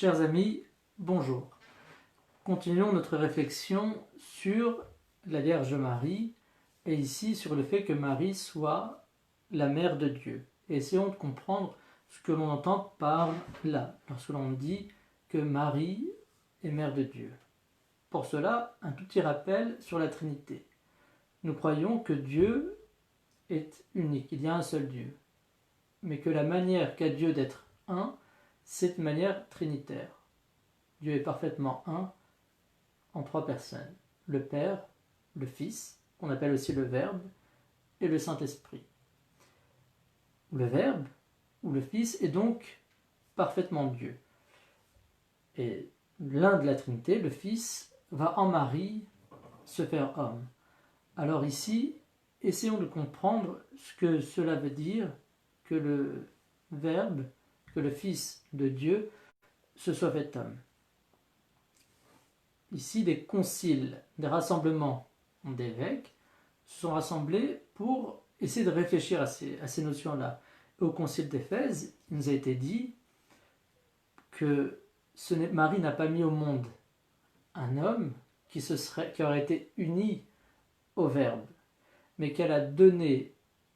Chers amis, bonjour. Continuons notre réflexion sur la Vierge Marie et ici sur le fait que Marie soit la mère de Dieu. Et essayons de comprendre ce que l'on entend par là, lorsque l'on dit que Marie est mère de Dieu. Pour cela, un tout petit rappel sur la Trinité. Nous croyons que Dieu est unique, il y a un seul Dieu, mais que la manière qu'a Dieu d'être un, c'est une manière trinitaire. Dieu est parfaitement un en trois personnes. Le Père, le Fils, qu'on appelle aussi le Verbe, et le Saint-Esprit. Le Verbe, ou le Fils, est donc parfaitement Dieu. Et l'un de la Trinité, le Fils, va en Marie se faire homme. Alors ici, essayons de comprendre ce que cela veut dire que le Verbe, que le Fils de Dieu, se soit fait homme. Ici, des conciles, des rassemblements d'évêques se sont rassemblés pour essayer de réfléchir à ces notions-là. Au concile d'Éphèse, il nous a été dit que Marie n'a pas mis au monde un homme qui aurait été uni au Verbe, mais qu'elle a donné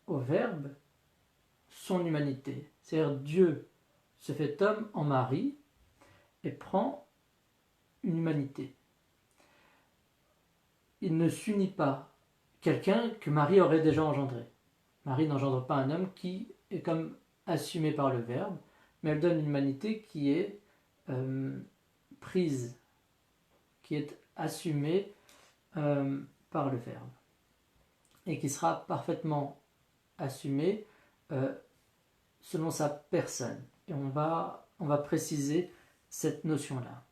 au Verbe son humanité. C'est-à-dire Dieu se fait homme en Marie et prend une humanité. Il ne s'unit pas quelqu'un que Marie aurait déjà engendré. Marie n'engendre pas un homme qui est comme assumé par le Verbe, mais elle donne une humanité qui est prise, qui est assumée par le Verbe, et qui sera parfaitement assumée selon sa personne. Et on va préciser cette notion-là.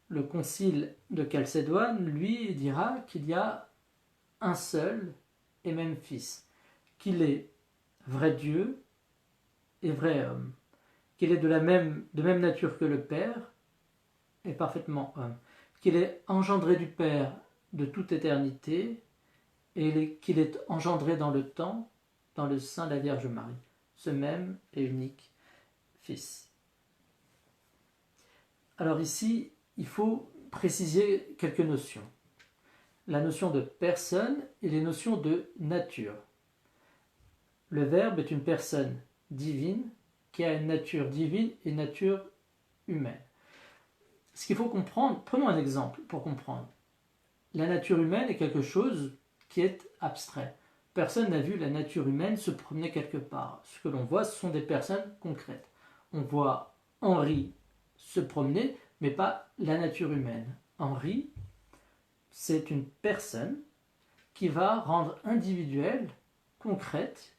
Le concile de Chalcédoine, lui, dira qu'il y a un seul et même Fils, qu'il est vrai Dieu et vrai homme, qu'il est de même nature que le Père et parfaitement homme, qu'il est engendré du Père de toute éternité et qu'il est engendré dans le temps, dans le sein de la Vierge Marie, ce même et unique Fils. Alors ici, il faut préciser quelques notions. La notion de personne et les notions de nature. Le Verbe est une personne divine qui a une nature divine et une nature humaine. Ce qu'il faut comprendre, prenons un exemple pour comprendre. La nature humaine est quelque chose qui est abstrait. Personne n'a vu la nature humaine se promener quelque part. Ce que l'on voit, ce sont des personnes concrètes. On voit Henri se promener, mais pas la nature humaine. Henri, c'est une personne qui va rendre individuelle, concrète,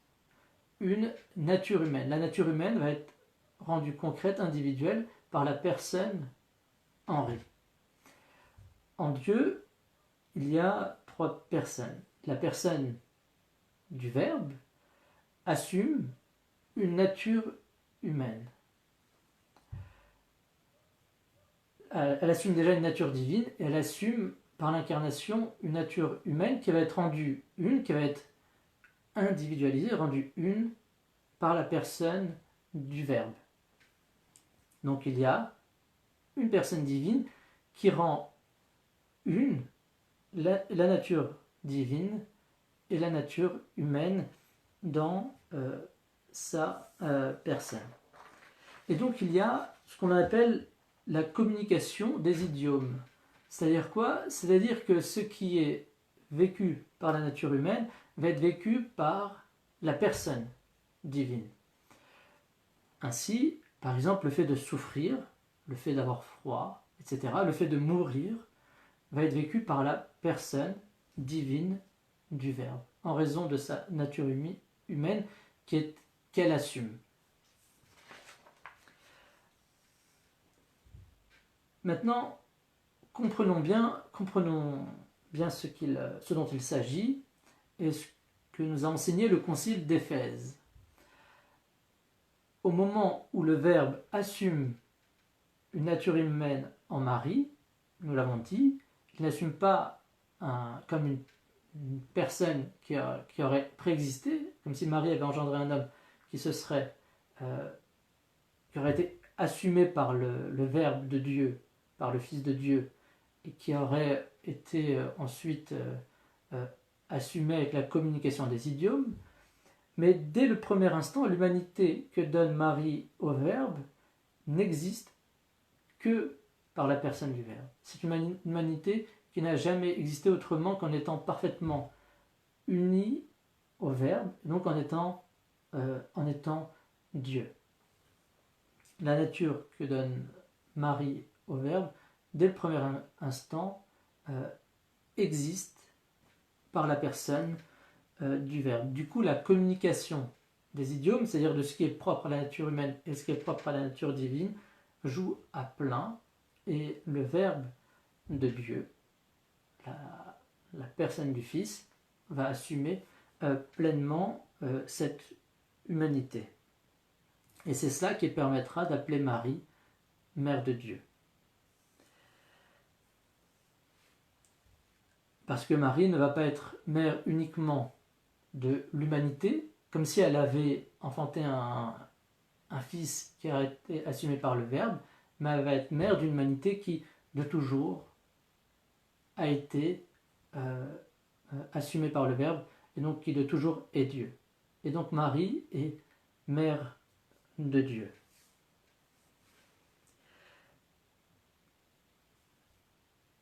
une nature humaine. La nature humaine va être rendue concrète, individuelle, par la personne Henri. En Dieu, il y a trois personnes. La personne du Verbe assume une nature humaine. Elle assume déjà une nature divine et elle assume par l'incarnation une nature humaine qui va être rendue une, qui va être individualisée, rendue une par la personne du Verbe. Donc il y a une personne divine qui rend une la nature divine et la nature humaine dans sa personne. Et donc il y a ce qu'on appelle la communication des idiomes. C'est-à-dire quoi? C'est-à-dire que ce qui est vécu par la nature humaine va être vécu par la personne divine. Ainsi, par exemple, le fait de souffrir, le fait d'avoir froid, etc., le fait de mourir, va être vécu par la personne divine du Verbe, en raison de sa nature humaine qu'elle assume. Maintenant, comprenons bien ce dont il s'agit et ce que nous a enseigné le concile d'Éphèse. Au moment où le Verbe assume une nature humaine en Marie, nous l'avons dit, il n'assume pas comme une personne qui aurait préexisté, comme si Marie avait engendré un homme qui aurait été assumé par le Verbe de Dieu, par le Fils de Dieu, et qui aurait été ensuite assumé avec la communication des idiomes, mais dès le premier instant, l'humanité que donne Marie au Verbe n'existe que par la personne du Verbe. C'est une humanité qui n'a jamais existé autrement qu'en étant parfaitement unie au Verbe, donc en étant Dieu. La nature que donne Marie au Verbe, dès le premier instant, existe par la personne du Verbe. Du coup, la communication des idiomes, c'est-à-dire de ce qui est propre à la nature humaine et ce qui est propre à la nature divine, joue à plein, et le Verbe de Dieu, la personne du Fils, va assumer pleinement cette humanité. Et c'est cela qui permettra d'appeler Marie Mère de Dieu. Parce que Marie ne va pas être mère uniquement de l'humanité, comme si elle avait enfanté un fils qui a été assumé par le Verbe, mais elle va être mère d'une humanité qui, de toujours, a été assumée par le Verbe, et donc qui de toujours est Dieu. Et donc Marie est mère de Dieu.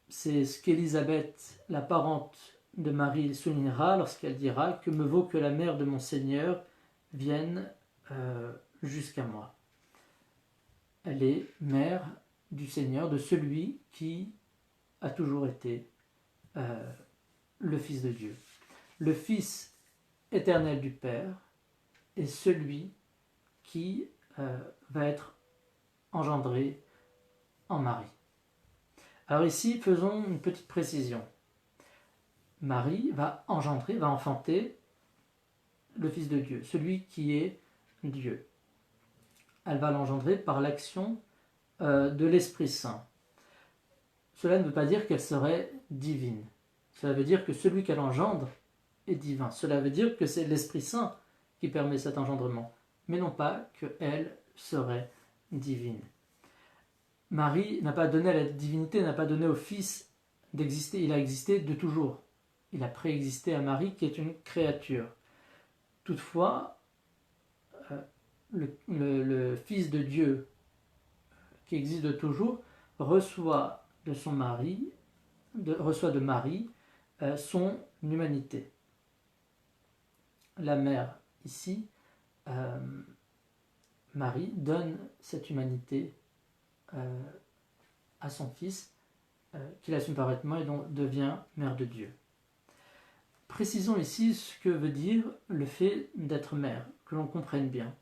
C'est ce qu'Élisabeth, la parente de Marie, soulignera lorsqu'elle dira « Que me vaut que la mère de mon Seigneur vienne jusqu'à moi ». Elle est mère du Seigneur, de celui qui a toujours été le Fils de Dieu. Le Fils éternel du Père est celui qui va être engendré en Marie. Alors ici, faisons une petite précision. Marie va enfanter le Fils de Dieu, celui qui est Dieu. Elle va l'engendrer par l'action de l'Esprit Saint. Cela ne veut pas dire qu'elle serait divine. Cela veut dire que celui qu'elle engendre est divin. Cela veut dire que c'est l'Esprit Saint qui permet cet engendrement, mais non pas qu'elle serait divine. Marie n'a pas donné à la divinité, n'a pas donné au Fils d'exister. Il a existé de toujours. Il a préexisté à Marie qui est une créature. Toutefois, le Fils de Dieu qui existe de toujours reçoit de Marie son humanité. La mère ici, Marie, donne cette humanité à son Fils, qu'il assume parfaitement et donc devient mère de Dieu. Précisons ici ce que veut dire le fait d'être mère, que l'on comprenne bien.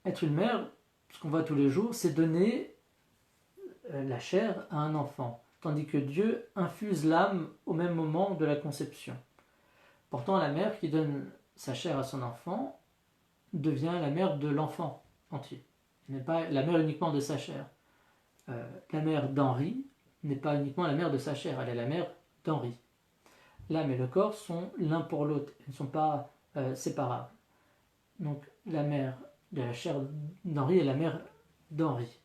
Être une mère, ce qu'on voit tous les jours, c'est donner la chair à un enfant, tandis que Dieu infuse l'âme au même moment de la conception. Pourtant, la mère qui donne sa chair à son enfant devient la mère de l'enfant entier. Elle n'est pas la mère uniquement de sa chair. La mère d'Henri n'est pas uniquement la mère de sa chair, elle est la mère d'Henri. L'âme et le corps sont l'un pour l'autre, ils ne sont pas séparables. Donc la mère de la chair d'Henri est la mère d'Henri.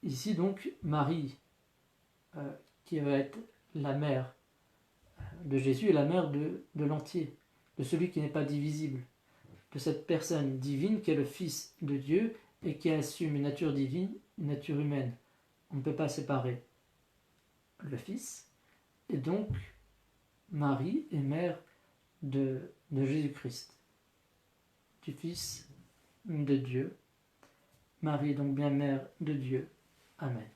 Ici donc Marie, qui va être la mère de Jésus, est la mère de l'entier, de celui qui n'est pas divisible, de cette personne divine qui est le Fils de Dieu et qui assume une nature divine, une nature humaine. On ne peut pas séparer le Fils, et donc Marie est mère de Jésus-Christ, du Fils de Dieu. Marie est donc bien mère de Dieu. Amen.